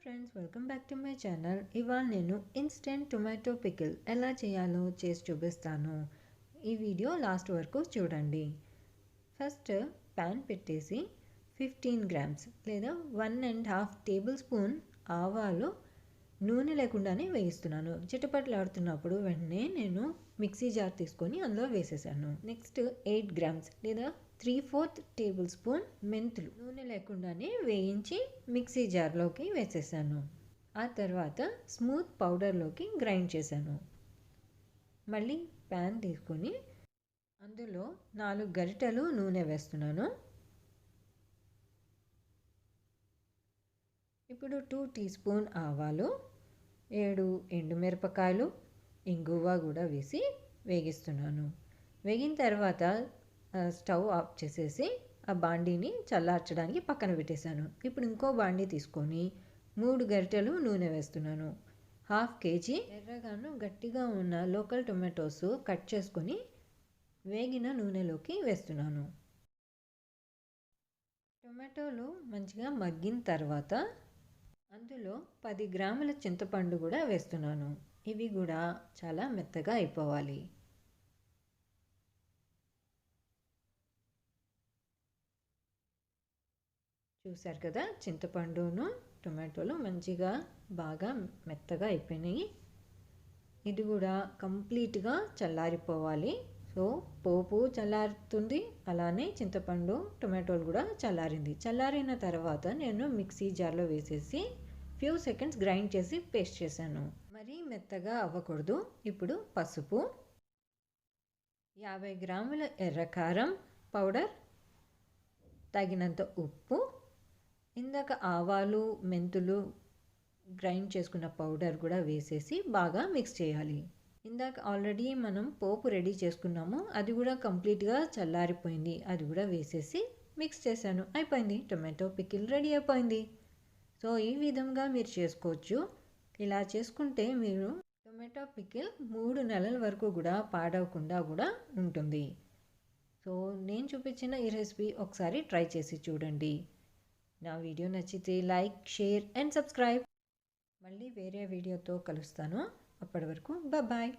Friends, welcome back to my channel. ఇవాళ నేను instant tomato pickle ఎలా చేయాలో చేసి చూపిస్తాను. ఈ వీడియో లాస్ట్ వరకు చూడండి. ఫస్ట్ ప్యాన్ పెట్టేసి 15 గ్రామ్స్ లేదా 1.5 టేబుల్ స్పూన్ ఆవాలు నూనె లేకుండానే వేయిస్తున్నాను. చిటపటలాడుతున్నప్పుడు వెంటనే నేను మిక్సీ జార్ తీసుకొని అందులో వేసేసాను. నెక్స్ట్ 8 గ్రామ్స్ లేదా 3/4 టేబుల్ స్పూన్ మెంతులు నూనె లేకుండానే వేయించి మిక్సీ జార్లోకి వేసేసాను. ఆ తర్వాత స్మూత్ పౌడర్లోకి గ్రైండ్ చేశాను. మళ్ళీ ప్యాన్ తీసుకొని అందులో 4 గరిటెలు నూనె వేస్తున్నాను. ఇప్పుడు 2 టీ స్పూన్ ఆవాలు, 7 ఎండుమిరపకాయలు, ఇంగువ కూడా వేసి వేగిస్తున్నాను. వేగిన తర్వాత స్టవ్ ఆఫ్ చేసేసి ఆ బాండీని చల్లార్చడానికి పక్కన పెట్టేశాను. ఇప్పుడు ఇంకో బాండీ తీసుకొని 3 గరిటెలు నూనె వేస్తున్నాను. 1/2 కేజీ ఎర్రగాను గట్టిగా ఉన్న లోకల్ టొమాటోస్ కట్ చేసుకొని వేగిన నూనెలోకి వేస్తున్నాను. టొమాటోలు మంచిగా మగ్గిన తర్వాత అందులో 10 గ్రాముల చింతపండు కూడా వేస్తున్నాను. ఇవి కూడా చాలా మెత్తగా అయిపోవాలి. చూసారు కదా, చింతపండును టొమాటోలు మంచిగా బాగా మెత్తగా అయిపోయినాయి. ఇది కూడా కంప్లీట్గా చల్లారిపోవాలి. సో పోపు చల్లారుతుంది, అలానే చింతపండు టొమాటోలు కూడా చల్లారింది. చల్లారిన తర్వాత నేను మిక్సీ జార్లో వేసేసి ఫ్యూ సెకండ్స్ గ్రైండ్ చేసి పేస్ట్ చేశాను. మరీ మెత్తగా అవ్వకూడదు. ఇప్పుడు పసుపు, 50 గ్రాముల ఎర్రకారం పౌడర్, తగినంత ఉప్పు, ఇందాక ఆవాలు మెంతులు గ్రైండ్ చేసుకున్న పౌడర్ కూడా వేసేసి బాగా మిక్స్ చేయాలి. ఇందాక ఆల్రెడీ మనం పోపు రెడీ చేసుకున్నాము, అది కూడా కంప్లీట్గా చల్లారిపోయింది. అది కూడా వేసేసి మిక్స్ చేశాను. అయిపోయింది, టొమాటో పికిల్ రెడీ అయిపోయింది. సో ఈ విధంగా మీరు చేసుకోవచ్చు. ఇలా చేసుకుంటే మీరు టొమాటో పికిల్ 3 నెలల వరకు కూడా పాడవకుండా కూడా ఉంటుంది. సో నేను చూపించిన ఈ రెసిపీ ఒకసారి ట్రై చేసి చూడండి. నా వీడియో నచ్చితే లైక్, షేర్ అండ్ సబ్స్క్రైబ్. మళ్ళీ వేరే వీడియోతో కలుస్తాను. అప్పటి వరకు బాయ్.